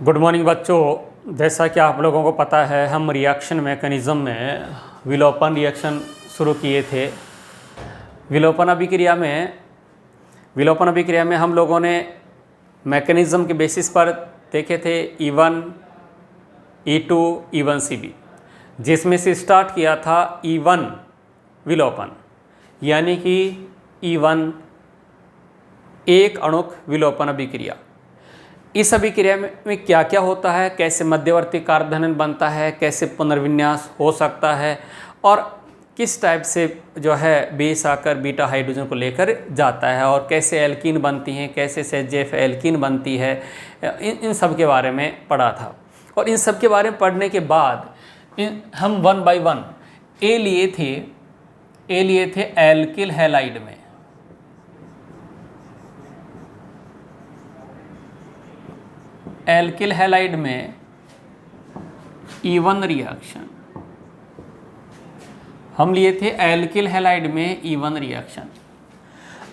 Good morning बच्चों। जैसा कि आप लोगों को पता है, हम रिएक्शन मैकेनिज़्म में विलोपन रिएक्शन शुरू किए थे। विलोपन अभिक्रिया में हम लोगों ने मैकेनिज़्म के बेसिस पर देखे थे E1, E2, E1 CB, जिसमें से स्टार्ट किया था E1 विलोपन, यानी कि E1 एक अणुक विलोपन अभिक्रिया। इस अभिक्रिया में क्या क्या होता है, कैसे मध्यवर्ती कार्बोधन बनता है, कैसे पुनर्विन्यास हो सकता है और किस टाइप से जो है बेस आकर बीटा हाइड्रोजन को लेकर जाता है और कैसे एल्कीन बनती हैं, कैसे सेजेफ एल्कीन बनती है, इन सब के बारे में पढ़ा था। और इन सब के बारे में पढ़ने के बाद हम वन बाय वन ए लिए थे एल्किल हैलाइड में। एल्किल हैलाइड में E1 रिएक्शन हम लिए थे। एल्किल हैलाइड में E1 रिएक्शन,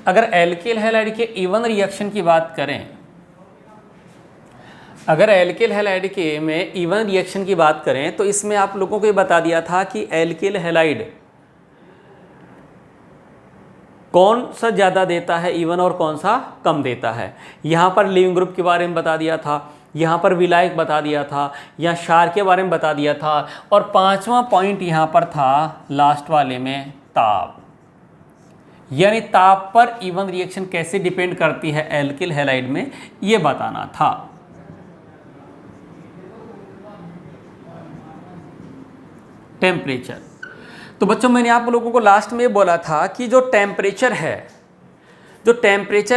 अगर एल्किल हैलाइड के E1 रिएक्शन की बात करें, अगर एल्किल हैलाइड के में E1 रिएक्शन की बात करें तो इसमें आप लोगों को ये बता दिया था कि एल्किल हैलाइड कौन सा ज़्यादा देता है E1 और कौन सा कम देता है। यहाँ पर लिविंग ग्रुप के बारे में बता दिया था, यहाँ पर विलायक बता दिया था, यहाँ क्षार के बारे में बता दिया था और पांचवा पॉइंट यहाँ पर था लास्ट वाले में ताप, यानी ताप पर E1 रिएक्शन कैसे डिपेंड करती है एल्किल हैलाइड में, ये बताना था। टेम्परेचर, तो बच्चों मैंने आप लोगों को लास्ट में बोला था कि जो टेम्परेचर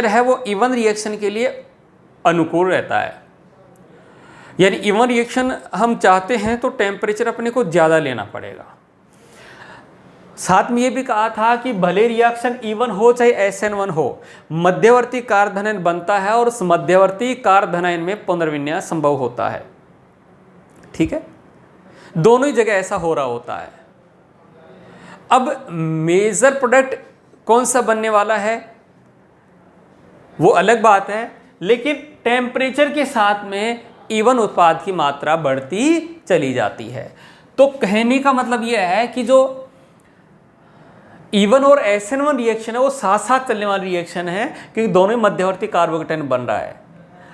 है वो E1 रिएक्शन के लिए अनुकूल रहता है। यानी E1 रिएक्शन हम चाहते हैं तो टेम्परेचर अपने को ज़्यादा लेना पड़ेगा। साथ में ये भी कहा था कि भले रिएक्शन E1 हो चाहे SN1 हो, मध्यवर्ती कार्बोधन बनता है और उस मध्यवर्ती कार्बोधन में पुनर्विन्यास संभव होता है। ठीक है, दोनों ही जगह ऐसा हो रहा होता है। अब मेजर प्रोडक्ट कौन सा बनने वाला है वो अलग बात है, लेकिन टेम्परेचर के साथ में E1 उत्पाद की मात्रा बढ़ती चली जाती है। तो कहने का मतलब यह है कि जो E1 और SN1 रिएक्शन है वो साथ साथ चलने वाली रिएक्शन है, क्योंकि दोनों ही मध्यवर्ती कार्बोकेटायन बन रहा है।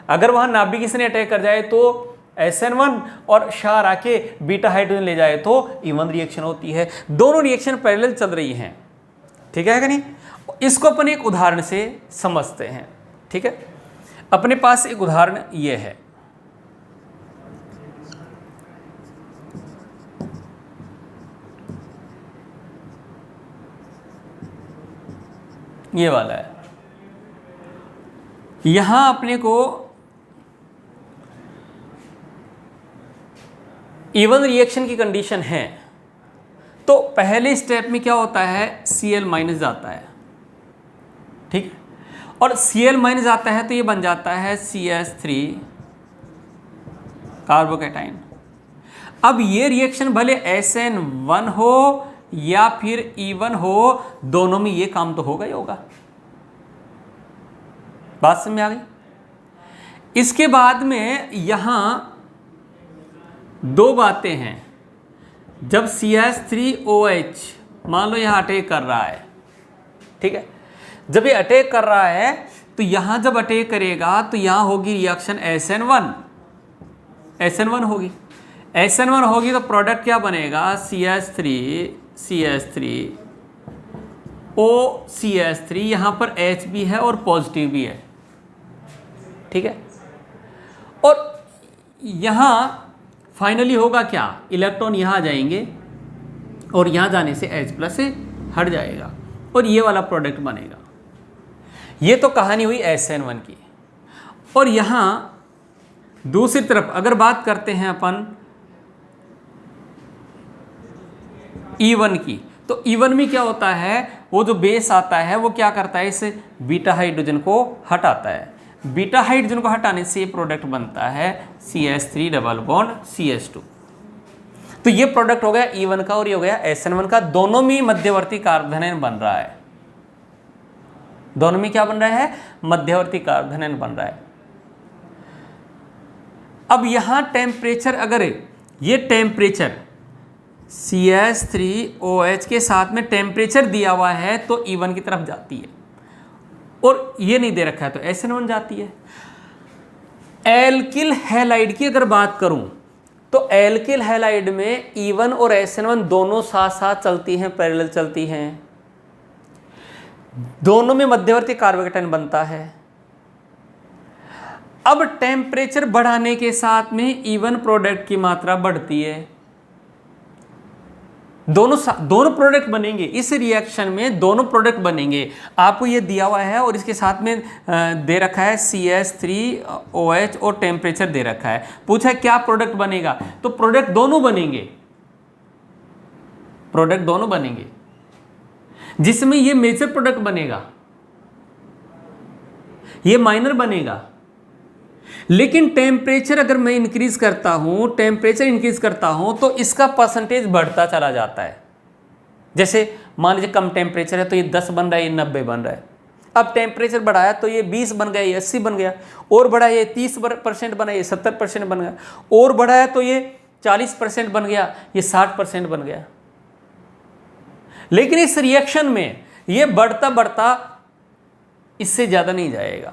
अगर वहां नाभिक से अटैक कर जाए तो SN1 और क्षार आके बीटा हाइड्रोजन ले जाए तो E1 रिएक्शन होती है। दोनों रिएक्शन पैरेलल चल रही हैं। ठीक है कि नहीं? इसको अपन एक उदाहरण से समझते हैं। ठीक है, अपने पास एक उदाहरण ये है। ये वाला है। यहां अपने को E1 रिएक्शन की कंडीशन है, तो पहले स्टेप में क्या होता है, Cl- जाता है। ठीक है, और Cl- आता है तो ये बन जाता है CH3 कार्बोकेटाइन। अब ये रिएक्शन भले SN1 हो या फिर E1 हो, दोनों में ये काम तो होगा ही होगा। बात समझ में आ गई? इसके बाद में यहां दो बातें हैं। जब CH3OH मान लो यहां अटैक कर रहा है, ठीक है, जब ये अटैक कर रहा है तो यहां जब अटैक करेगा तो यहां होगी रिएक्शन SN1 होगी। SN1 होगी तो प्रोडक्ट क्या बनेगा, CH3OCH3। यहां पर H भी है और पॉजिटिव भी है। ठीक है, और यहां फाइनली होगा क्या, इलेक्ट्रॉन यहां जाएंगे और यहां जाने से H+ से हट जाएगा और ये वाला प्रोडक्ट बनेगा। ये तो कहानी हुई SN1 की। और यहां दूसरी तरफ अगर बात करते हैं अपन E1 की, तो E1 में क्या होता है, वो जो बेस आता है वो क्या करता है, इस बीटा हाइड्रोजन को हटाता है। बीटा हाइड्रोजन को हटाने से प्रोडक्ट बनता है CH3 डबल बॉन्ड CH2। तो ये प्रोडक्ट हो गया E1 का और ये हो गया SN1 का। दोनों में मध्यवर्ती कार्बोधन बन रहा है। दोनों में क्या बन रहा है, मध्यवर्ती कार्बोधन बन रहा है। अब यहाँ टेम्परेचर, अगर ये टेम्परेचर CH3OH के साथ में टेम्परेचर दिया हुआ है तो E1 की तरफ जाती है, और ये नहीं दे रखा है तो SN1 जाती है। एल्किल हैलाइड की अगर बात करूं तो एल्किल हैलाइड में E1 और SN1 दोनों साथ साथ चलती हैं, पैरेलल चलती हैं, दोनों में मध्यवर्ती कार्बोकेटायन बनता है। अब टेम्परेचर बढ़ाने के साथ में E1 प्रोडक्ट की मात्रा बढ़ती है, दोनों प्रोडक्ट बनेंगे इस रिएक्शन में, दोनों प्रोडक्ट बनेंगे। आपको ये दिया हुआ है और इसके साथ में दे रखा है CH3OH और टेम्परेचर दे रखा है। पूछा क्या प्रोडक्ट बनेगा, तो प्रोडक्ट दोनों बनेंगे, प्रोडक्ट दोनों बनेंगे, जिसमें ये मेजर प्रोडक्ट बनेगा, ये माइनर बनेगा। लेकिन टेम्परेचर अगर मैं इंक्रीज करता हूं, टेम्परेचर इंक्रीज करता हूं तो इसका परसेंटेज बढ़ता चला जाता है। जैसे मान लीजिए कम टेम्परेचर है तो ये 10 बन रहा है, ये 90 बन रहा है। अब टेम्परेचर बढ़ाया तो ये 20 बन गया, ये 80 बन गया, और बढ़ा ये 30% बना, ये 70% बन गया, और बढ़ाया तो ये 40% बन गया, ये 60% बन गया। लेकिन इस रिएक्शन में ये बढ़ता बढ़ता इससे ज़्यादा नहीं जाएगा,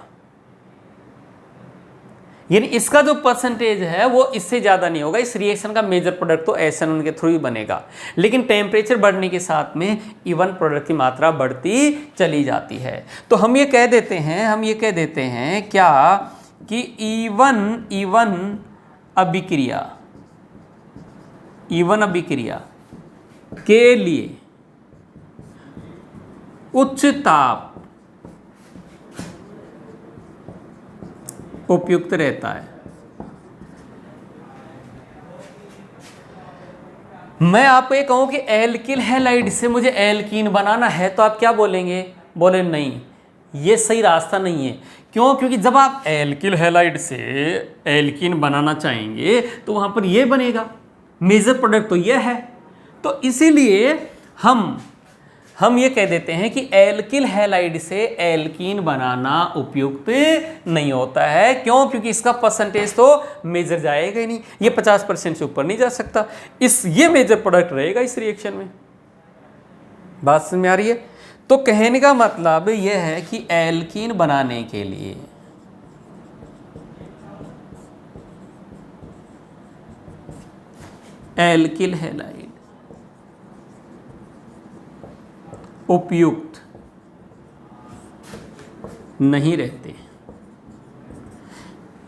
यानी इसका जो परसेंटेज है वो इससे ज़्यादा नहीं होगा। इस रिएक्शन का मेजर प्रोडक्ट तो SN1 के थ्रू ही बनेगा, लेकिन टेम्परेचर बढ़ने के साथ में E1 प्रोडक्ट की मात्रा बढ़ती चली जाती है। तो हम ये कह देते हैं क्या कि E1 अभिक्रिया के लिए उच्च ताप उपयुक्त रहता है। मैं आपको ये कहूं कि एल्किल हैलाइड से मुझे एल्कीन बनाना है तो आप क्या बोलेंगे, बोले नहीं, ये सही रास्ता नहीं है। क्यों? क्योंकि जब आप एल्किल हैलाइड से एल्कीन बनाना चाहेंगे तो वहां पर ये बनेगा, मेजर प्रोडक्ट तो ये है। तो इसीलिए हम ये कह देते हैं कि एल्किल हैलाइड से एल्कीन बनाना उपयुक्त नहीं होता है। क्यों? क्योंकि इसका परसेंटेज तो मेजर जाएगा ही नहीं, ये 50% से ऊपर नहीं जा सकता, ये मेजर प्रोडक्ट रहेगा इस रिएक्शन में। बात समझ में आ रही है? तो कहने का मतलब यह है कि एल्कीन बनाने के लिए एल्किल हैलाइड उपयुक्त नहीं रहते।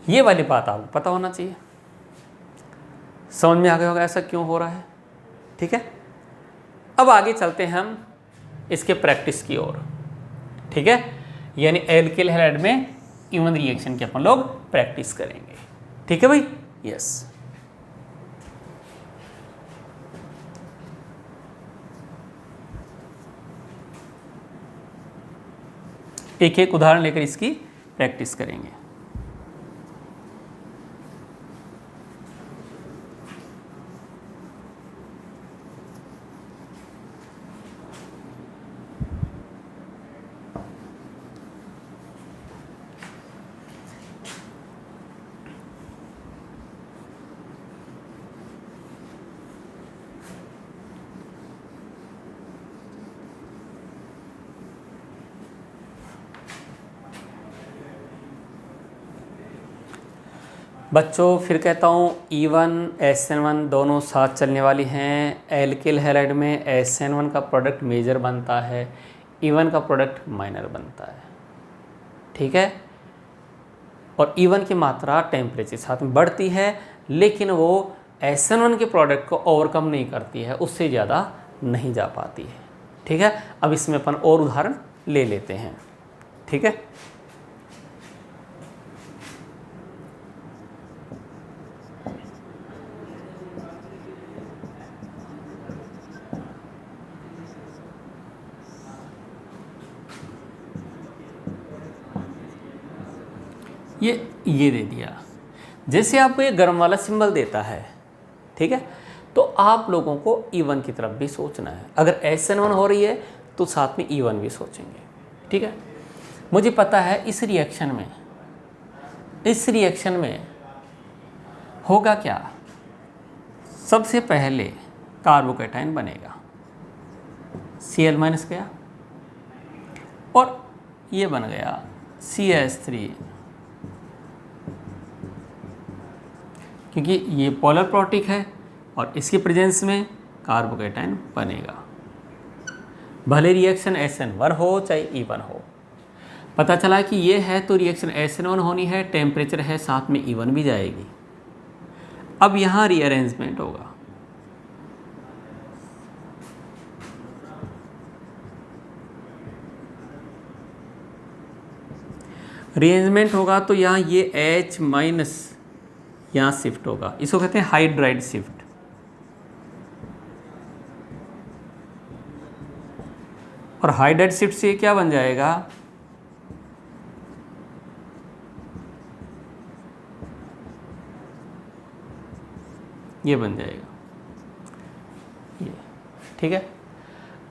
ये वाली बात आपको पता होना चाहिए। समझ में आ गया होगा ऐसा क्यों हो रहा है। ठीक है, अब आगे चलते हैं हम इसके प्रैक्टिस की ओर। ठीक है, यानी एल्किल हैलाइड में इवन रिएक्शन की अपन लोग प्रैक्टिस करेंगे। ठीक है भाई, यस। एक एक उदाहरण लेकर इसकी प्रैक्टिस करेंगे। बच्चों फिर कहता हूँ E1 SN1 दोनों साथ चलने वाली हैं। एल्किल हैलाइड में SN1 का प्रोडक्ट मेजर बनता है, E1 का प्रोडक्ट माइनर बनता है। ठीक है, और E1 की मात्रा टेम्परेचर के साथ में बढ़ती है, लेकिन वो SN1 के प्रोडक्ट को ओवरकम नहीं करती है, उससे ज़्यादा नहीं जा पाती है। ठीक है, अब इसमें अपन और उदाहरण ले लेते हैं। ठीक है, ये दे दिया। जैसे आपको ये गर्म वाला सिंबल देता है, ठीक है, तो आप लोगों को E1 की तरफ भी सोचना है। अगर SN1 हो रही है तो साथ में E1 भी सोचेंगे। ठीक है, मुझे पता है इस रिएक्शन में होगा क्या, सबसे पहले कार्बोकैटायन बनेगा, Cl- गया और ये बन गया CH3, क्योंकि ये पोलर प्रोटिक है और इसकी प्रेजेंस में कार्बोकैटायन बनेगा, भले रिएक्शन SN1 हो चाहे E1 हो। पता चला कि ये है तो रिएक्शन SN1 होनी है, टेम्परेचर है, साथ में E1 भी जाएगी। अब यहाँ रीअरेंजमेंट होगा, रीअरेंजमेंट होगा तो यहाँ ये H- यहाँ शिफ्ट होगा, इसको कहते हैं हाइड्राइड शिफ्ट। और हाइड्राइड शिफ्ट से क्या बन जाएगा, ये बन जाएगा ये, ठीक है।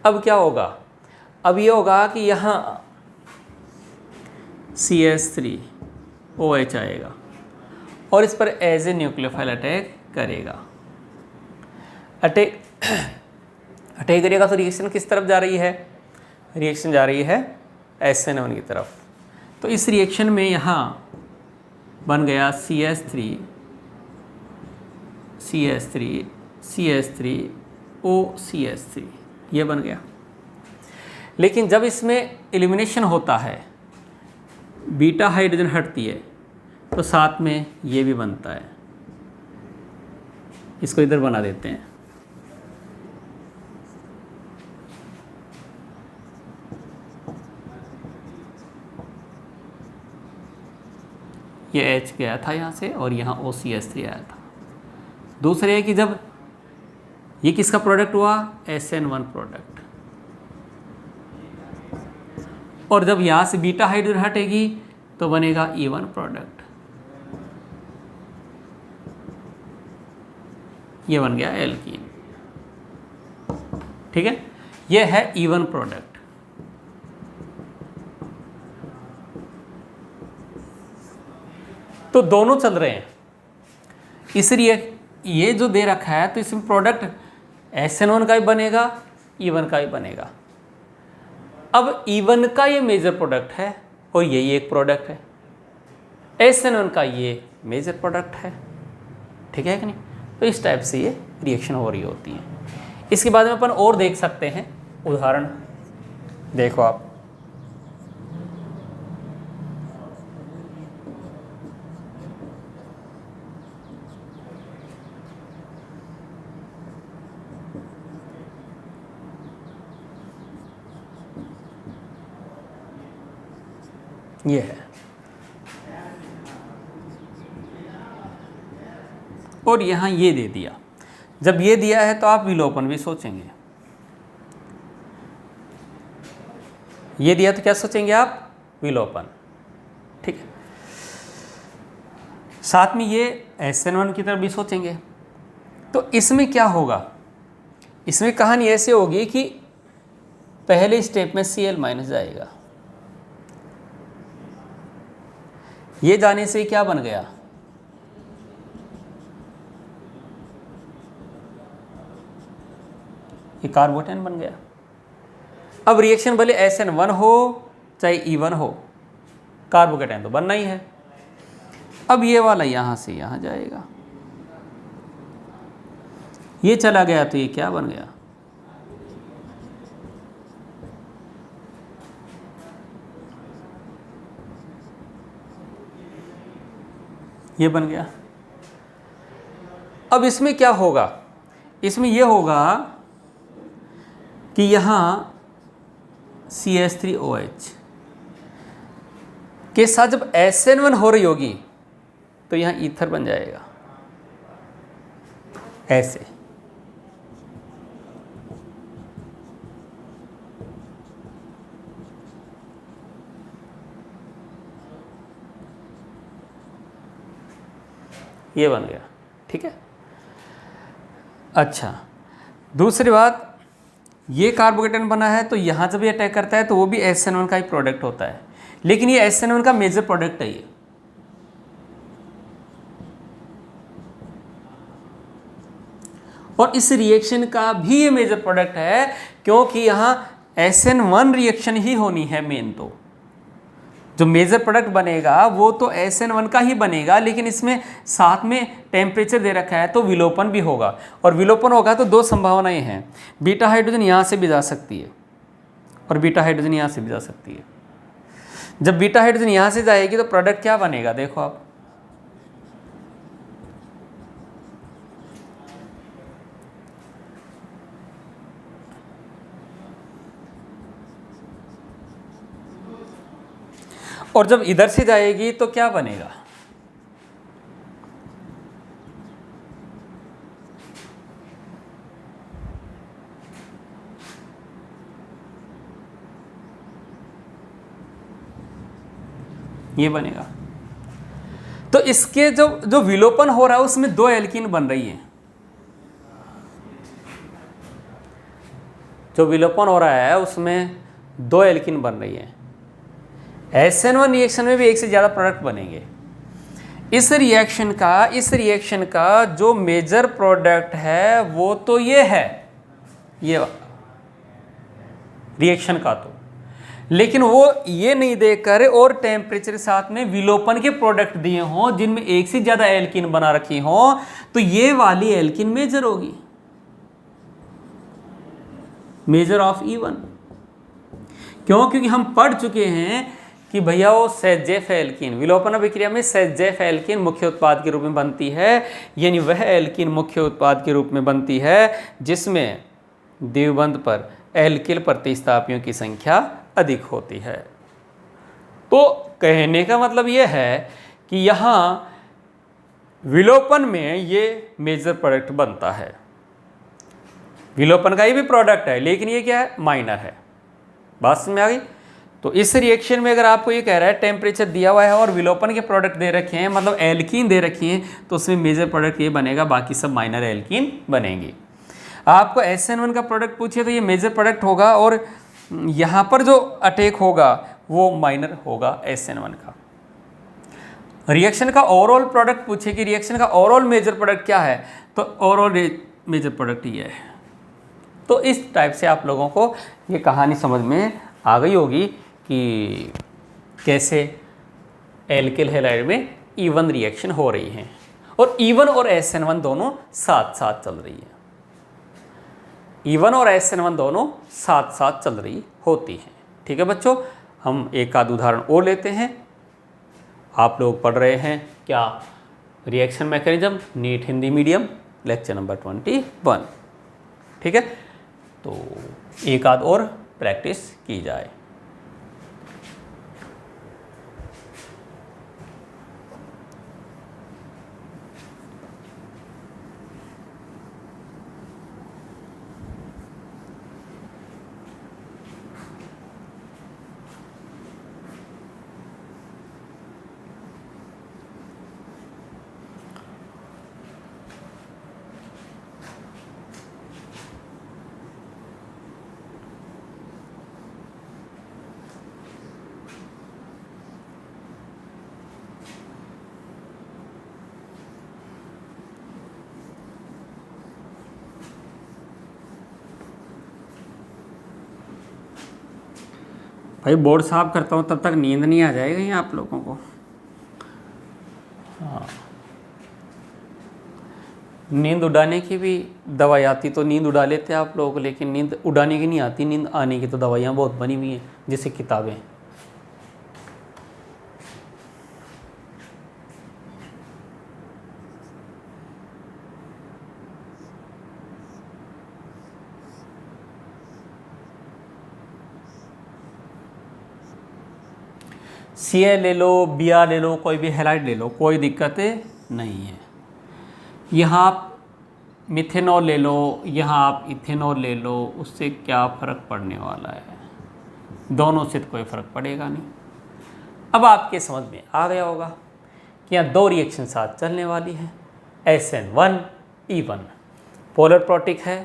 अब क्या होगा, अब ये होगा कि यहाँ CH3OH आएगा और इस पर एज ए न्यूक्लियोफाइल अटैक करेगा। अटैक करेगा तो रिएक्शन किस तरफ जा रही है, रिएक्शन जा रही है SN1 की तरफ। तो इस रिएक्शन में यहाँ बन गया CH3OCH3, ये बन गया। लेकिन जब इसमें एलिमिनेशन होता है, बीटा हाइड्रोजन हटती है, तो साथ में ये भी बनता है। इसको इधर बना देते हैं, ये H गया था यहाँ से और यहाँ OCH3 आया था। दूसरे है कि जब ये किसका प्रोडक्ट हुआ, SN1 प्रोडक्ट, और जब यहाँ से बीटा हाइड्रोजन हटेगी तो बनेगा E1 प्रोडक्ट, ये बन गया एल्कीन, ठीक है। ये है E1 प्रोडक्ट। तो दोनों चल रहे हैं, इसलिए ये जो दे रखा है तो इसमें प्रोडक्ट SN1 का भी बनेगा, E1 का भी बनेगा। अब E1 का ये मेजर प्रोडक्ट है और यही एक प्रोडक्ट है, SN1 का ये मेजर प्रोडक्ट है, ठीक है कि नहीं। तो इस टाइप से ये रिएक्शन हो रही होती है। इसके बाद में अपन और देख सकते हैं उदाहरण, देखो आप, ये है और यहाँ ये दे दिया। जब ये दिया है तो आप विलोपन भी सोचेंगे, ये दिया तो क्या सोचेंगे आप, विलोपन, ठीक है। साथ में ये SN1 की तरफ भी सोचेंगे। तो इसमें क्या होगा, इसमें कहानी ऐसे होगी कि पहले स्टेप में Cl- जाएगा, ये जाने से क्या बन गया, ये कार्बोकैटायन बन गया। अब रिएक्शन भले SN1 हो चाहे E1 हो, कार्बोकैटायन तो बनना ही है। अब ये वाला यहाँ से यहाँ जाएगा, ये चला गया तो ये क्या बन गया, ये बन गया। अब इसमें क्या होगा, इसमें ये होगा कि यहाँ CH3OH के साथ जब SN1 हो रही होगी तो यहाँ ईथर बन जाएगा, ऐसे। ये बन गया, ठीक है। अच्छा, दूसरी बात, ये कार्बोकैटायन बना है तो यहाँ जब ये अटैक करता है तो वो भी SN1 का ही प्रोडक्ट होता है, लेकिन ये SN1 का मेजर प्रोडक्ट है। और इस रिएक्शन का भी ये मेजर प्रोडक्ट है, क्योंकि यहाँ SN1 रिएक्शन ही होनी है मेन। तो जो मेजर प्रोडक्ट बनेगा वो तो SN1 का ही बनेगा, लेकिन इसमें साथ में टेम्परेचर दे रखा है तो विलोपन भी होगा। और विलोपन होगा तो दो संभावनाएं हैं, बीटा हाइड्रोजन यहाँ से भी जा सकती है और बीटा हाइड्रोजन यहाँ से भी जा सकती है। जब बीटा हाइड्रोजन यहाँ से जाएगी तो प्रोडक्ट क्या बनेगा, देखो आप, और जब इधर से जाएगी तो क्या बनेगा, ये बनेगा। तो इसके जो विलोपन हो रहा है उसमें दो एल्कीन बन रही है। जो विलोपन हो रहा है उसमें दो एल्कीन बन रही है। SN1 रिएक्शन में भी एक से ज़्यादा प्रोडक्ट बनेंगे। इस रिएक्शन का जो मेजर प्रोडक्ट है वो तो ये है, ये रिएक्शन का तो, लेकिन वो ये नहीं देकर और टेम्परेचर के साथ में विलोपन के प्रोडक्ट दिए हों जिनमें एक से ज़्यादा एल्कीन बना रखी हों, तो ये वाली एल्कीन मेजर होगी, मेजर ऑफ E1। क्यों? क्योंकि हम पढ़ चुके हैं कि भैया वो सेजेफ एल्कीन विलोपन अभिक्रिया में सेजेफ एल्कीन मुख्य उत्पाद के रूप में बनती है, यानी वह एल्कीन मुख्य उत्पाद के रूप में बनती है जिसमें द्विबंध पर एल्किल प्रतिस्थापियों की संख्या अधिक होती है। तो कहने का मतलब यह है कि यहाँ विलोपन में ये मेजर प्रोडक्ट बनता है, विलोपन का ही भी प्रोडक्ट है, लेकिन ये क्या है, माइनर है। बात समझ में आ गई? तो इस रिएक्शन में अगर आपको ये कह रहा है टेम्परेचर दिया हुआ है और विलोपन के प्रोडक्ट दे रखे हैं, मतलब एल्कीन दे रखी हैं, तो उसमें मेजर प्रोडक्ट ये बनेगा, बाकी सब माइनर एल्कीन बनेंगी। आपको SN1 का प्रोडक्ट पूछिए तो ये मेजर प्रोडक्ट होगा और यहाँ पर जो अटैक होगा वो माइनर होगा SN1 का। रिएक्शन का ओवरऑल प्रोडक्ट पूछे कि रिएक्शन का ओवरऑल मेजर प्रोडक्ट क्या है, तो ओवरऑल मेजर प्रोडक्ट ये है। तो इस टाइप से आप लोगों को ये कहानी समझ में आ गई होगी कि कैसे एल्किल हैलाइड में E1 रिएक्शन हो रही है और E1 और SN1 दोनों साथ साथ चल रही है। E1 और SN1 दोनों साथ साथ चल रही होती हैं। ठीक है बच्चों, हम एक आध उदाहरण और लेते हैं। आप लोग पढ़ रहे हैं क्या, reaction mechanism, NEET Hindi medium, lecture number 21। ठीक है, तो एक आध और प्रैक्टिस की जाए। भाई बोर्ड साफ करता हूँ तब तक नींद नहीं आ जाएगी यहाँ आप लोगों को। हाँ, नींद उड़ाने की भी दवाई आती तो नींद उड़ा लेते आप लोग, लेकिन नींद उड़ाने की नहीं आती, नींद आने की तो दवाइयाँ बहुत बनी हुई हैं, जैसे किताबें। Cl ले लो, Br ले लो, कोई भी हैलाइड ले लो, कोई दिक्कत नहीं है। यहाँ आप मिथेनॉल ले लो, यहाँ आप इथेनॉल ले लो, उससे क्या फ़र्क पड़ने वाला है, दोनों से तो कोई फ़र्क पड़ेगा नहीं। अब आपके समझ में आ गया होगा कि यहाँ दो रिएक्शन साथ चलने वाली है, SN1 E1 पोलर प्रोटिक है,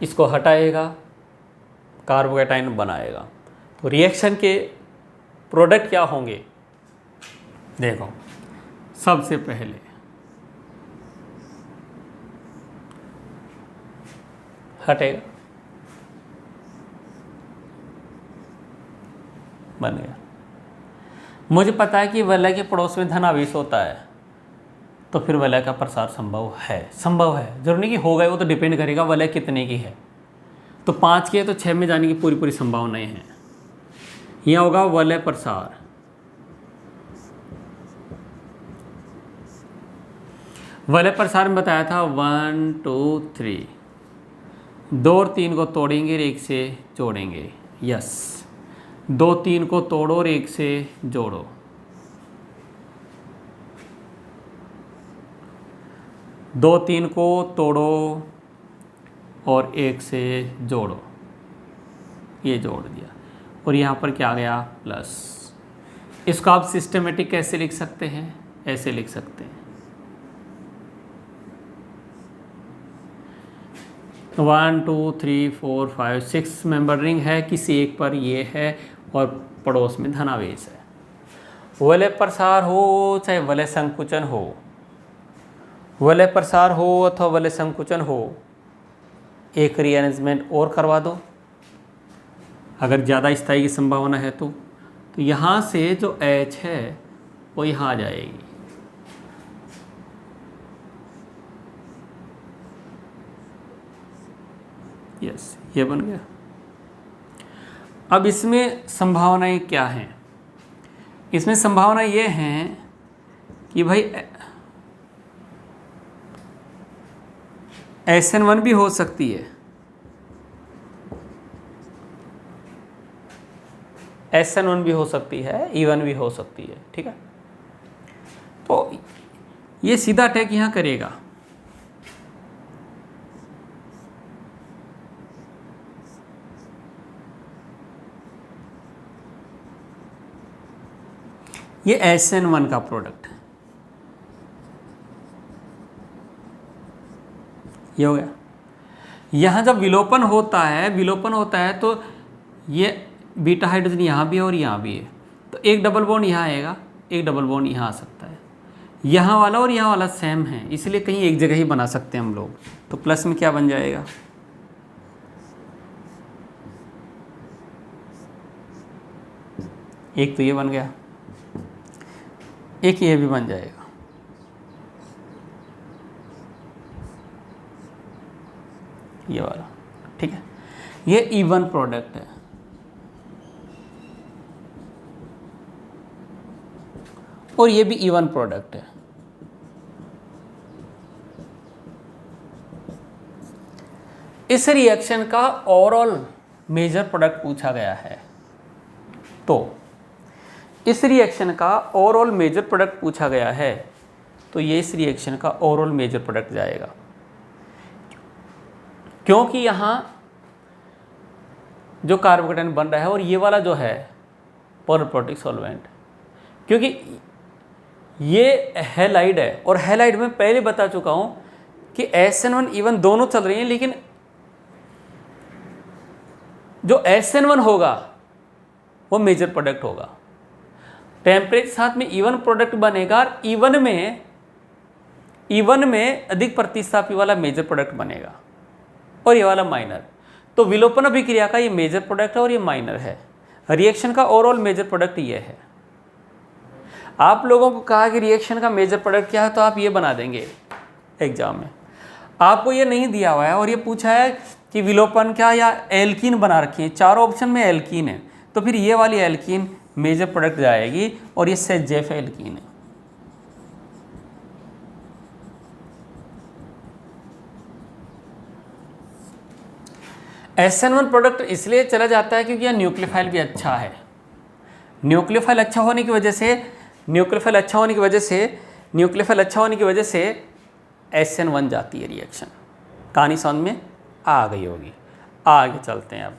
इसको हटाएगा, कार्बोकैटायन बनाएगा। तो रिएक्शन के प्रोडक्ट क्या होंगे, देखो सबसे पहले हटेगा, बन गया। मुझे पता है कि वलय के पड़ोस में धनावेश होता है, तो फिर वलय का प्रसार संभव है, संभव है, जरूरी नहीं कि हो गए, वो तो डिपेंड करेगा वलय कितने की है। तो 5 की है तो 6 में जाने की पूरी पूरी संभावनाएं हैं। यहाँ होगा वलय प्रसार, वलय प्रसार में बताया था 1 2 3, 2 और 3 को तोड़ेंगे और 1 से जोड़ेंगे। यस, 2 3 को तोड़ो और 1 से जोड़ो। दो 3 को तोड़ो और 1 से जोड़ो, ये जोड़ दिया, और यहाँ पर क्या आ गया प्लस। इसको आप सिस्टमेटिक कैसे लिख सकते हैं, ऐसे लिख सकते हैं 1 2 3 4 5 6 मेंबर रिंग है, किसी एक पर ये है और पड़ोस में धनावेश है। वलय प्रसार हो चाहे वलय संकुचन हो, वलय प्रसार हो अथवा वलय संकुचन हो, एक रीअरेंजमेंट और करवा दो अगर ज़्यादा स्थायी की संभावना है तो यहाँ से जो H है वो यहाँ आ जाएगी। यस, ये बन गया। अब इसमें संभावनाएं क्या हैं? इसमें संभावना ये हैं कि भाई SN1 भी हो सकती है, SN1 भी हो सकती है, E1 भी हो सकती है, ठीक है। तो ये सीधा अटैक यहाँ करेगा, ये SN1 का प्रोडक्ट है, ये हो गया। यहाँ जब विलोपन होता है तो ये बीटा हाइड्रोजन यहाँ भी है और यहाँ भी है, तो एक डबल बॉन्ड यहाँ आएगा, एक डबल बॉन्ड यहाँ आ सकता है। यहाँ वाला और यहाँ वाला सेम है, इसलिए कहीं एक जगह ही बना सकते हैं हम लोग। तो प्लस में क्या बन जाएगा, एक तो ये बन गया, एक ये भी बन जाएगा। ये वाला, ठीक है। ये E1 प्रोडक्ट है, और ये भी E1 प्रोडक्ट है। इस रिएक्शन का ओवरऑल मेजर प्रोडक्ट पूछा गया है, तो इस रिएक्शन का ओवरऑल मेजर प्रोडक्ट पूछा गया है, तो ये इस रिएक्शन का ओवरऑल मेजर प्रोडक्ट जाएगा, क्योंकि यहाँ जो कार्बोकेटायन बन रहा है और ये वाला जो है पॉलीप्रोटिक सॉल्वेंट, क्योंकि ये हैलाइड है, और हैलाइड में पहले बता चुका हूं कि SN1 E1 दोनों चल रही हैं, लेकिन जो SN1 होगा वो मेजर प्रोडक्ट होगा। टेम्परेचर साथ में E1 प्रोडक्ट बनेगा, और E1 में अधिक प्रतिस्थापी वाला मेजर प्रोडक्ट बनेगा और ये वाला माइनर। तो विलोपन अभिक्रिया का ये मेजर प्रोडक्ट है और ये माइनर है। रिएक्शन का ओवरऑल मेजर प्रोडक्ट ये है। आप लोगों को कहा कि रिएक्शन का मेजर प्रोडक्ट क्या है, तो आप ये बना देंगे एग्जाम में। आपको ये नहीं दिया हुआ है और ये पूछा है कि विलोपन क्या या एल्कीन बना रखी है, चारों ऑप्शन में एल्कीन है, तो फिर ये वाली एल्कीन मेजर प्रोडक्ट जाएगी, और ये सेजेफ एल्कीन है। SN1 प्रोडक्ट इसलिए चला जाता है क्योंकि यह न्यूक्लियोफाइल भी अच्छा है। न्यूक्लियोफाइल अच्छा होने की वजह से SN1 जाती है रिएक्शन। कहानी समझ में आ गई होगी। आगे चलते हैं अब।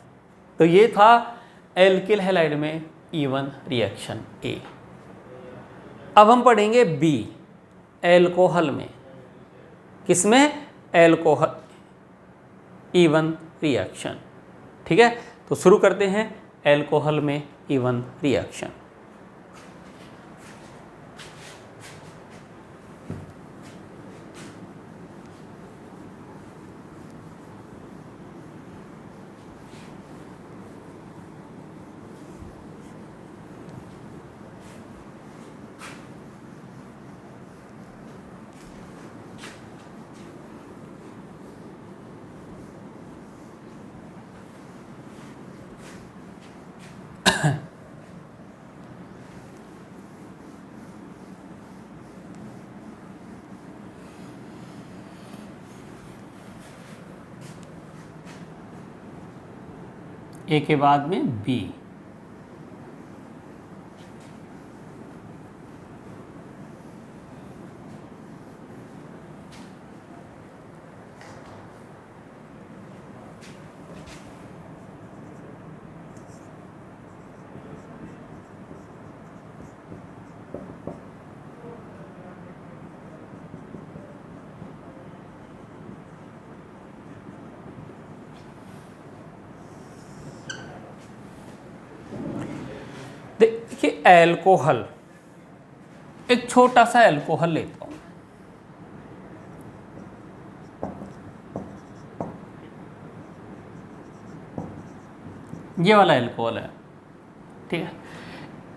तो ये था एल्किल हैलाइड में E1 रिएक्शन A। अब हम पढ़ेंगे B, एल्कोहल में। किसमें? Alcohol E1 reaction. ठीक है, तो शुरू करते हैं एल्कोहल में E1 रिएक्शन। ए के बाद में बी। देखिए एल्कोहल, एक छोटा सा एल्कोहल लेता हूं, ये वाला एल्कोहल है, ठीक है।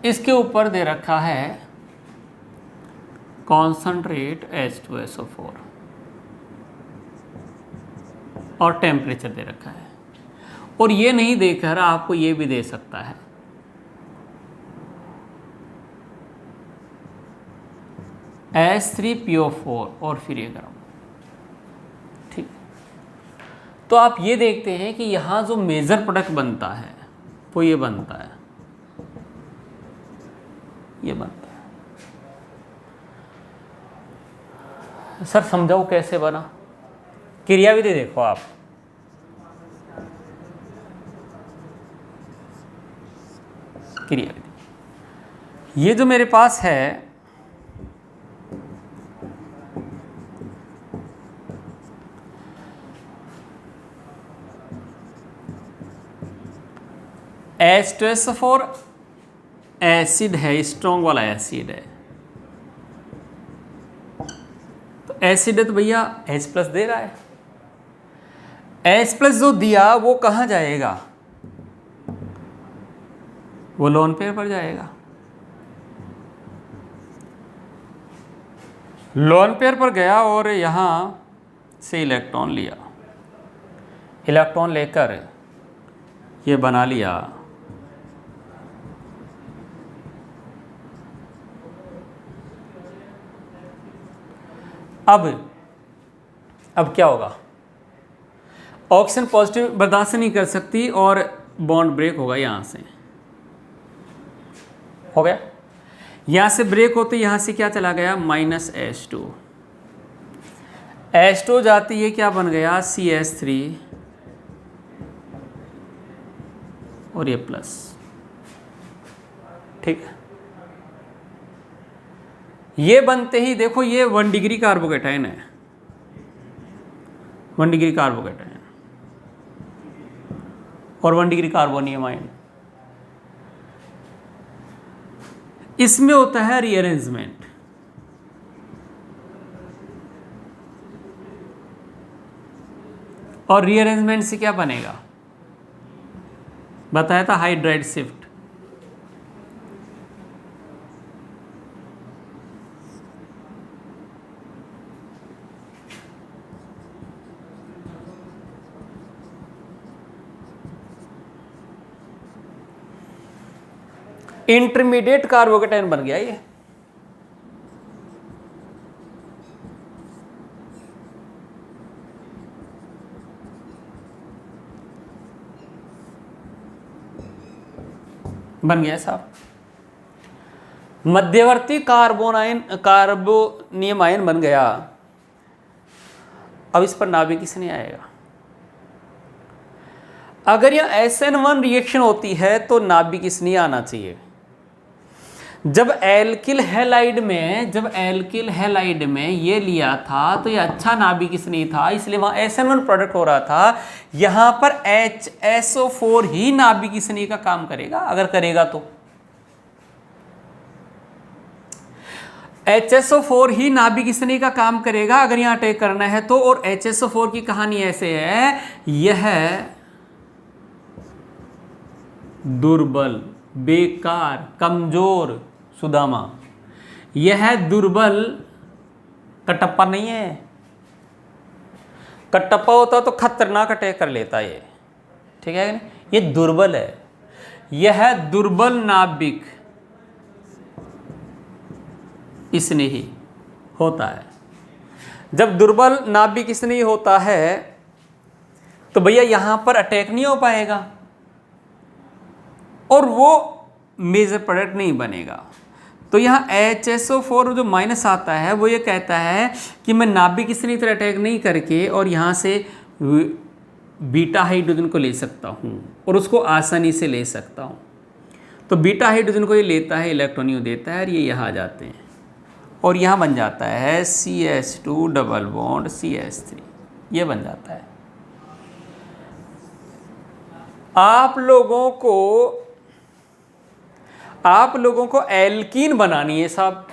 इसके ऊपर दे रखा है कॉन्सनट्रेट H2SO4 और टेम्परेचर दे रखा है, और ये नहीं देकर आपको ये भी दे सकता है H3PO4 और फिर ये गर्म, ठीक। तो आप ये देखते हैं कि यहाँ जो मेजर प्रोडक्ट बनता है वो ये बनता है, ये बनता है। सर समझाओ कैसे बना, क्रियाविधि देखो आप, क्रियाविधि ये जो मेरे पास है H2SO4 एसिड है, स्ट्रॉन्ग वाला एसिड है, तो एसिड है तो भैया H+ दे रहा है। H+ जो दिया वो कहाँ जाएगा, वो लोन पेयर पर जाएगा। लोन पेयर पर गया और यहाँ से इलेक्ट्रॉन लिया, इलेक्ट्रॉन लेकर ये बना लिया अब क्या होगा, ऑक्सीजन पॉजिटिव बर्दाश्त नहीं कर सकती और बॉन्ड ब्रेक होगा, यहाँ से हो गया, यहाँ से ब्रेक होते यहाँ से क्या चला गया -H2, H2 जाती है क्या बन गया CH3 और ये प्लस, ठीक है। ये बनते ही देखो ये 1 डिग्री कार्बोकेटाइन है, 1 डिग्री कार्बोकेटाइन और 1 डिग्री कार्बोनियम आयन। इसमें होता है रीअरेंजमेंट, और रीअरेंजमेंट से क्या बनेगा बताया था, हाइड्राइड शिफ्ट। इंटरमीडिएट कार्बोकेटाइन बन गया ये, बन गया साहब। मध्यवर्ती कार्बोनियम आयन बन गया। अब इस पर नाभिक किस नहीं आएगा। अगर यह SN1 रिएक्शन होती है तो नाभिक किस नहीं आना चाहिए। जब एल्किल हैलाइड में ये लिया था तो ये अच्छा नाभिक किस नहीं था, इसलिए वहां SN1 प्रोडक्ट हो रहा था। यहां पर HSO4 ही नाभिक किस नहीं का काम करेगा, अगर करेगा तो HSO4 ही नाभिक किस नहीं का काम करेगा अगर यहां अटैक करना है तो। और HSO4 की कहानी ऐसे है, यह दुर्बल, बेकार, कमजोर सुदामा, यह दुर्बल, कटप्पा नहीं है। कटप्पा होता तो खतरनाक अटैक कर लेता ये, ठीक है। ये दुर्बल है, यह दुर्बल नाभिक इसने ही होता है। जब दुर्बल नाभिक इसने ही होता है तो भैया यहां पर अटैक नहीं हो पाएगा, और वो मेजर प्रोडक्ट नहीं बनेगा। तो यहाँ HSO4 जो माइनस आता है वो ये कहता है कि मैं नाभिक स्थिति पर अटैक नहीं करके और यहाँ से बीटा हाइड्रोजन को ले सकता हूँ और उसको आसानी से ले सकता हूँ। तो बीटा हाइड्रोजन को ये लेता है, इलेक्ट्रॉन यूँ देता है और ये यहाँ आ जाते हैं और यहाँ बन जाता है CH2 डबल बॉन्ड CH3, ये बन जाता है। आप लोगों को एल्कीन बनानी है साहब,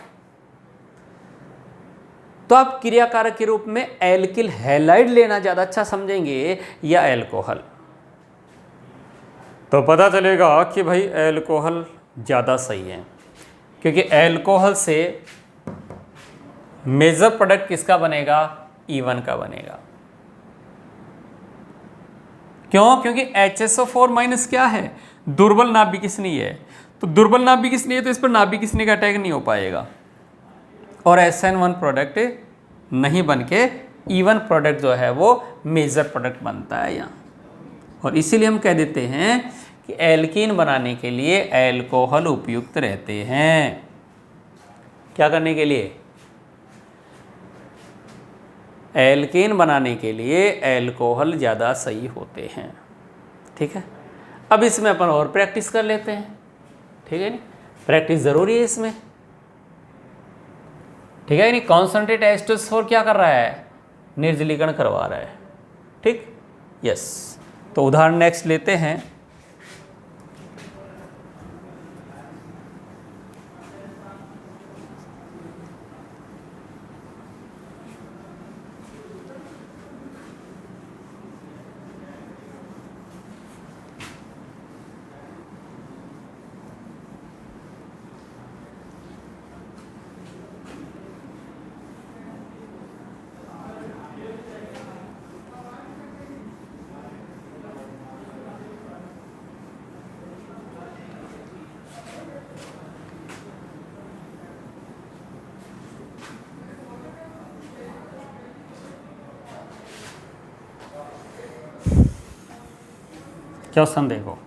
तो आप क्रियाकारक के रूप में एल्किल हैलाइड लेना ज़्यादा अच्छा समझेंगे या एल्कोहल? तो पता चलेगा कि भाई एल्कोहल ज़्यादा सही है, क्योंकि एल्कोहल से मेजर प्रोडक्ट किसका बनेगा? E1 का बनेगा। क्यों? क्योंकि HSO4 माइनस क्या है? दुर्बल नाभिक स्नेही है। तो दुर्बल नाभिक स्नेही है तो इस पर नाभिक स्नेही का अटैक नहीं हो पाएगा और SN1 प्रोडक्ट नहीं बन के E1 प्रोडक्ट जो है वो मेजर प्रोडक्ट बनता है यहाँ। और इसीलिए हम कह देते हैं कि एल्कीन बनाने के लिए एल्कोहल उपयुक्त रहते हैं। क्या करने के लिए? एल्कीन बनाने के लिए एल्कोहल ज़्यादा सही होते हैं। ठीक है, अब इसमें अपन और प्रैक्टिस कर लेते हैं। ठीक है, नहीं प्रैक्टिस ज़रूरी है इसमें। ठीक है, नहीं कॉन्सेंट्रेट H2SO4 क्या कर रहा है? निर्जलीकरण करवा रहा है। ठीक, यस। तो उदाहरण नेक्स्ट लेते हैं। क्वेश्चन देखो,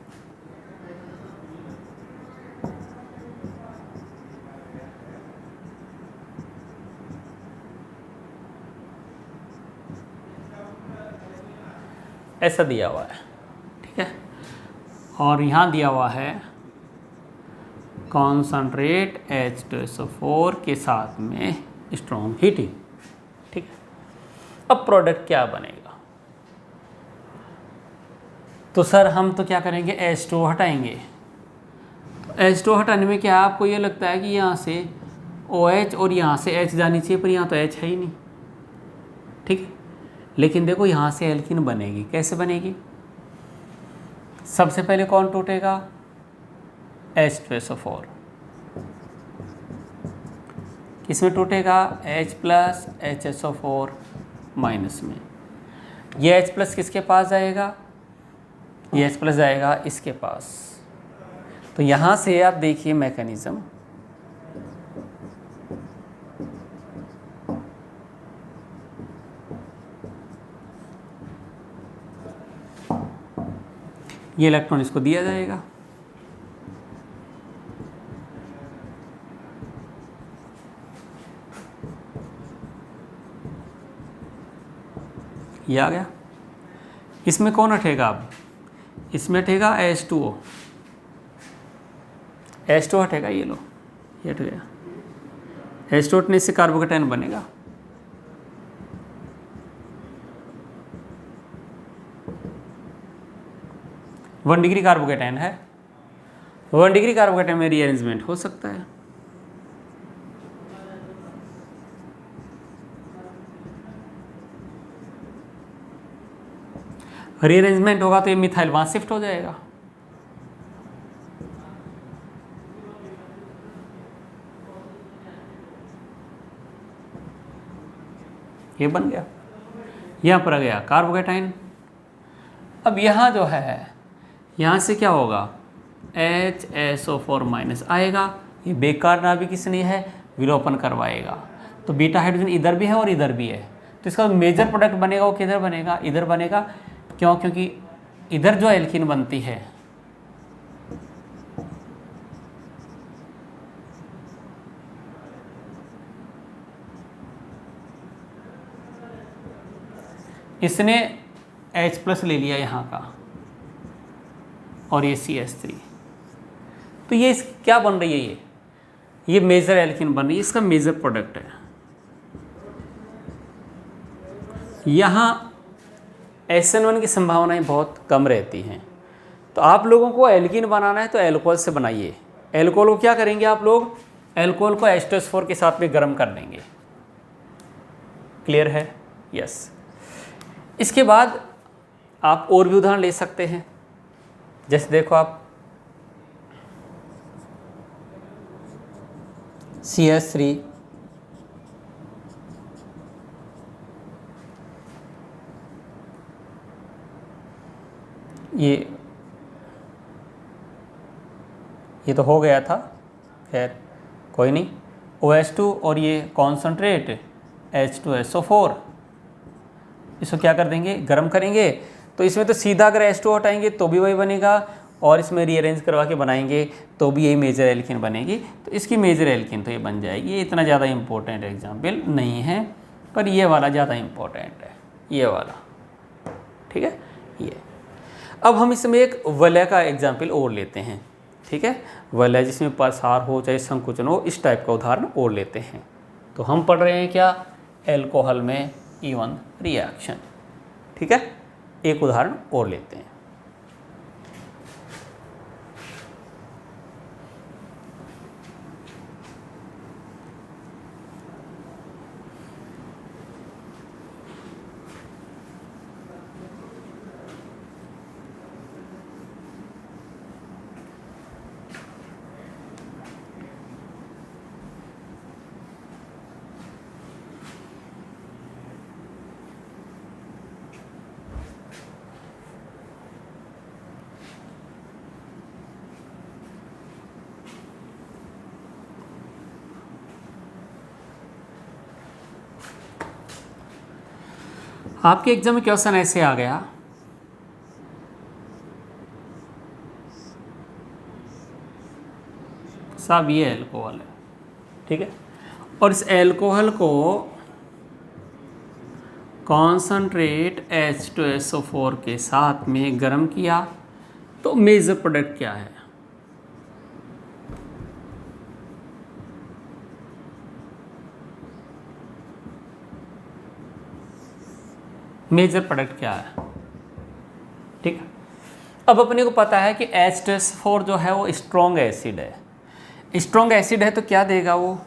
ऐसा दिया हुआ है। ठीक है, और यहाँ दिया हुआ है कॉन्सनट्रेट H2SO4 के साथ में स्ट्रॉन्ग हीटिंग। ठीक है, अब प्रोडक्ट क्या बनेगा? तो सर हम तो क्या करेंगे? H2O हटाएंगे। तो H2O हटाने में क्या आपको ये लगता है कि यहाँ से OH और यहाँ से H जानी चाहिए, पर यहाँ तो H है ही नहीं। ठीक है, लेकिन देखो यहाँ से एल्कीन बनेगी। कैसे बनेगी? सबसे पहले कौन टूटेगा? H2SO4। किसमें टूटेगा? H प्लस HSO4 माइनस में। ये H प्लस किसके पास जाएगा? ये H प्लस जाएगा इसके पास। तो यहाँ से आप देखिए मैकेनिज्म, ये इलेक्ट्रॉन इसको दिया जाएगा, ये आ गया। इसमें कौन हटेगा? अब इसमें हटेगा H2O। H2O हटेगा, ये लो, ये हट गया। H2O हटने से कार्बोकेटायन बनेगा। वन डिग्री कार्बोकेटायन है, 1 डिग्री कार्बोकेटायन में रीअरेंजमेंट हो सकता है। रीअरेंजमेंट होगा तो ये मिथाइल वहाँ शिफ्ट हो जाएगा। ये बन गया, यहाँ पर आ गया कार्बोकेटाइन। अब यहाँ जो है, यहाँ से क्या होगा? HSO4 माइनस आएगा, ये बेकार नाभिक स्नेही है, विलोपन करवाएगा। तो बीटा हाइड्रोजन इधर भी है और इधर भी है, तो इसका मेजर प्रोडक्ट बनेगा वो किधर बनेगा? इधर बनेगा। क्यों? क्योंकि इधर जो एल्कीन बनती है इसने H+ ले लिया यहाँ का और ये CH3, तो ये क्या बन रही है, ये मेजर एल्कीन बन रही है, इसका मेजर प्रोडक्ट है। यहाँ SN1 की संभावनाएं बहुत कम रहती हैं, तो आप लोगों को एल्कीन बनाना है तो एल्कोहल से बनाइए। एल्कोहल को क्या करेंगे आप लोग, एल्कोहल को H2SO4 के साथ में गर्म कर देंगे। क्लियर है? यस। इसके बाद आप और भी उदाहरण ले सकते हैं, जैसे देखो आप CH3 ये तो हो गया था, खैर कोई नहीं। OH2 और ये कॉन्सनट्रेट H2SO4, इसको क्या कर देंगे, गर्म करेंगे। तो इसमें तो सीधा अगर H2 हटाएंगे तो भी वही बनेगा, और इसमें रीअरेंज करवा के बनाएंगे तो भी यही मेजर एल्कीन बनेगी। तो इसकी मेजर एल्कीन तो ये बन जाएगी। ये इतना ज़्यादा इम्पोर्टेंट एग्जाम्पल नहीं है, पर ये वाला ज़्यादा इम्पोर्टेंट है, ये वाला। ठीक है, ये। अब हम इसमें एक वलय का एग्जाम्पल और लेते हैं। ठीक है, वलय जिसमें प्रसार हो चाहे संकुचन हो, इस टाइप का उदाहरण और लेते हैं। तो हम पढ़ रहे हैं क्या, एल्कोहल में E1 रिएक्शन। ठीक है, एक उदाहरण और लेते हैं। आपके एग्जाम में क्वेश्चन ऐसे आ गया, साहब ये एल्कोहल है। ठीक है, और इस एल्कोहल को कॉन्सनट्रेट H2SO4 के साथ में गर्म किया, तो मेजर प्रोडक्ट क्या है, मेजर प्रोडक्ट क्या है। ठीक है, अब अपने को पता है कि H2SO4 जो है वो स्ट्रॉन्ग एसिड है। स्ट्रॉन्ग एसिड है तो क्या देगा, वो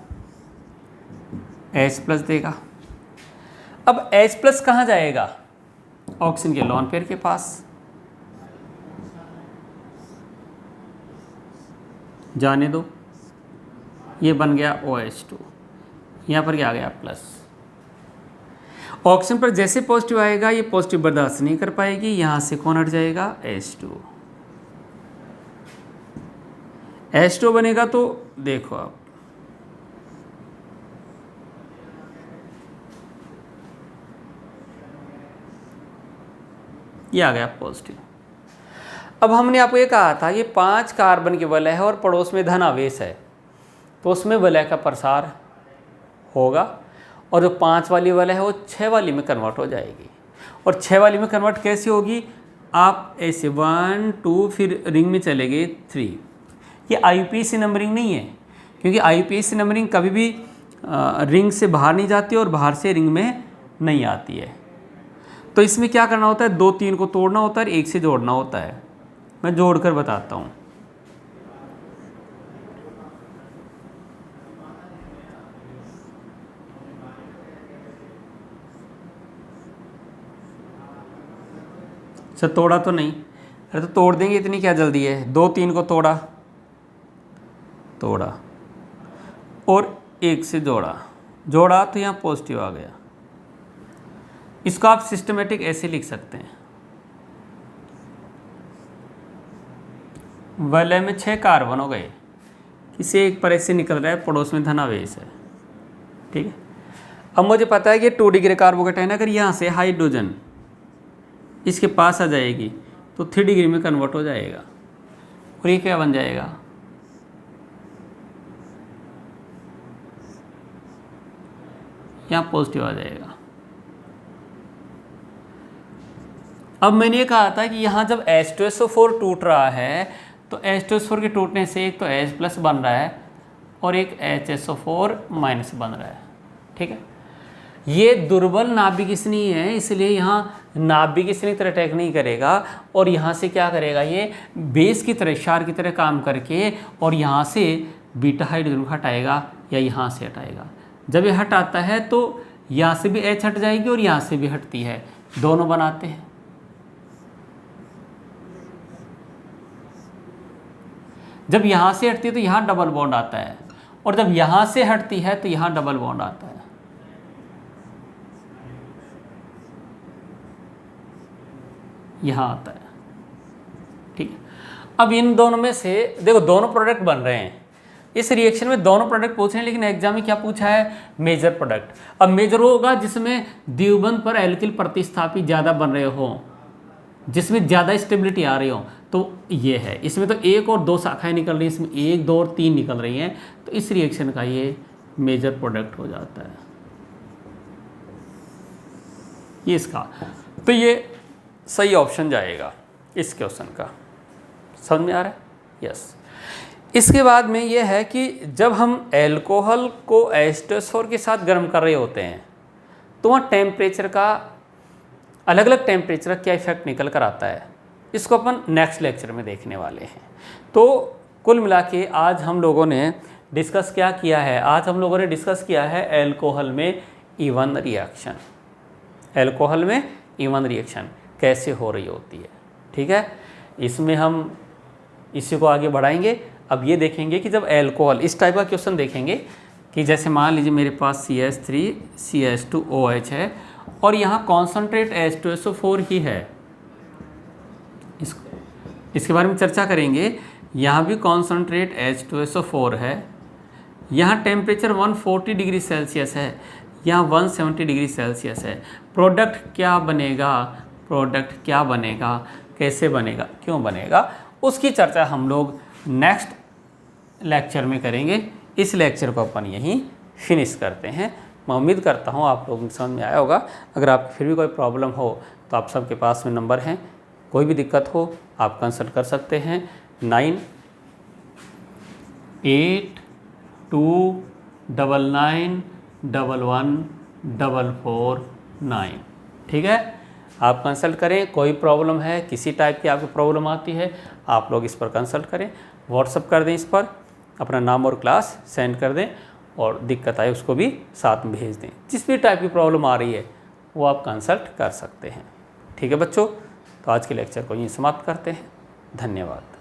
H+ देगा। अब H+ कहाँ जाएगा, ऑक्सीजन के लोन पेयर के पास जाने दो, ये बन गया OH2, यहाँ पर क्या आ गया प्लस। ऑक्सीजन पर जैसे पॉजिटिव आएगा ये पॉजिटिव बर्दाश्त नहीं कर पाएगी, यहाँ से कौन हट जाएगा, H2। H2 बनेगा तो देखो आप, ये आ गया पॉजिटिव। अब हमने आपको ये कहा था ये 5 कार्बन के वलय है और पड़ोस में धन आवेश है, तो उसमें वलय का प्रसार होगा, और जो 5 वाली वलय है वो 6 वाली में कन्वर्ट हो जाएगी। और 6 वाली में कन्वर्ट कैसी होगी, आप ऐसे 1 2 फिर रिंग में चले गए 3। ये IUPAC नंबरिंग नहीं है, क्योंकि IUPAC नंबरिंग कभी भी रिंग से बाहर नहीं जाती और बाहर से रिंग में नहीं आती है। तो इसमें क्या करना होता है, 2 3 को तोड़ना होता है और 1 से जोड़ना होता है। मैं जोड़कर बताता हूँ। अच्छा, तोड़ा तो नहीं, अरे तो तोड़ देंगे, इतनी क्या जल्दी है। 2 3 को तोड़ा और 1 से जोड़ा तो यहाँ पॉजिटिव आ गया। इसको आप सिस्टमेटिक ऐसे लिख सकते हैं, वलय में 6 कार्बन हो गए, किसी एक पर ऐसे निकल रहा है, पड़ोस में धनावेश है। ठीक है, अब मुझे पता है कि 2 डिग्री कार्बोकेटाइन अगर यहाँ से हाइड्रोजन इसके पास आ जाएगी तो 3 डिग्री में कन्वर्ट हो जाएगा, और ये क्या बन जाएगा, यहाँ पॉजिटिव आ जाएगा। अब मैंने ये कहा था कि यहाँ जब H2SO4 टूट रहा है तो H2SO4 के टूटने से एक तो H प्लस बन रहा है और एक HSO4 माइनस बन रहा है। ठीक है, ये दुर्बल नाभिक स्नेही है, इसलिए यहाँ नाभिक स्नेही तरह अटैक नहीं करेगा और यहाँ से क्या करेगा, ये बेस की तरह क्षार की तरह काम करके और यहाँ से बीटा हाइड्रोजन हटाएगा या यहाँ से हटाएगा। जब ये हटाता है तो यहाँ से भी H हट जाएगी और यहाँ से भी हटती है, दोनों बनाते हैं। जब यहाँ से हटती है तो यहाँ डबल बॉन्ड आता है और जब यहाँ से हटती है तो यहाँ डबल बॉन्ड आता है। यहाँ आता है। ठीक है, अब इन दोनों में से देखो दोनों प्रोडक्ट बन रहे हैं, इस रिएक्शन में दोनों प्रोडक्ट पूछ रहे हैं, लेकिन एग्जाम में क्या पूछा है, मेजर प्रोडक्ट। अब मेजर होगा जिसमें द्विबंध पर एल्किल प्रतिस्थापी ज़्यादा बन रहे हो, जिसमें ज़्यादा स्टेबिलिटी आ रही हो, तो ये है। इसमें तो एक और दो शाखाएं निकल रही हैं, इसमें एक, दो और तीन निकल रही हैं, तो इस रिएक्शन का ये मेजर प्रोडक्ट हो जाता है, ये इसका। तो ये सही ऑप्शन जाएगा इस क्वेश्चन का। समझ में आ रहा है? यस। इसके बाद में ये है कि जब हम एल्कोहल को H2SO4 के साथ गर्म कर रहे होते हैं तो वहाँ टेम्परेचर का, अलग अलग टेम्परेचर का क्या इफेक्ट निकल कर आता है, इसको अपन नेक्स्ट लेक्चर में देखने वाले हैं। तो कुल मिला के आज हम लोगों ने डिस्कस क्या किया है, आज हम लोगों ने डिस्कस किया है एल्कोहल में इवन रिएक्शन, एल्कोहल में इवन रिएक्शन कैसे हो रही होती है। ठीक है, इसमें हम इसी को आगे बढ़ाएंगे। अब ये देखेंगे कि जब एल्कोहल, इस टाइप का क्वेश्चन देखेंगे कि जैसे मान लीजिए मेरे पास CH3CH2OH है और यहाँ कॉन्सनट्रेट H2SO4 ही है, इसके बारे में चर्चा करेंगे। यहाँ भी कॉन्सनट्रेट H2SO4 है, यहाँ टेम्परेचर 140 डिग्री सेल्सियस है, यहाँ 170 डिग्री सेल्सियस है। प्रोडक्ट क्या बनेगा, प्रोडक्ट क्या बनेगा, कैसे बनेगा, क्यों बनेगा, उसकी चर्चा हम लोग नेक्स्ट लेक्चर में करेंगे। इस लेक्चर को अपन यहीं फिनिश करते हैं। मैं उम्मीद करता हूँ आप लोगों को समझ में आया होगा। अगर आपको फिर भी कोई प्रॉब्लम हो तो आप सबके पास में नंबर हैं, कोई भी दिक्कत हो आप कंसल्ट कर सकते हैं। 9829911449। ठीक है, आप कंसल्ट करें। कोई प्रॉब्लम है, किसी टाइप की आपको प्रॉब्लम आती है, आप लोग इस पर कंसल्ट करें, व्हाट्सअप कर दें, इस पर अपना नाम और क्लास सेंड कर दें और दिक्कत आए उसको भी साथ में भेज दें। जिस भी टाइप की प्रॉब्लम आ रही है वो आप कंसल्ट कर सकते हैं। ठीक है बच्चों, तो आज के लेक्चर को यहीं समाप्त करते हैं। धन्यवाद।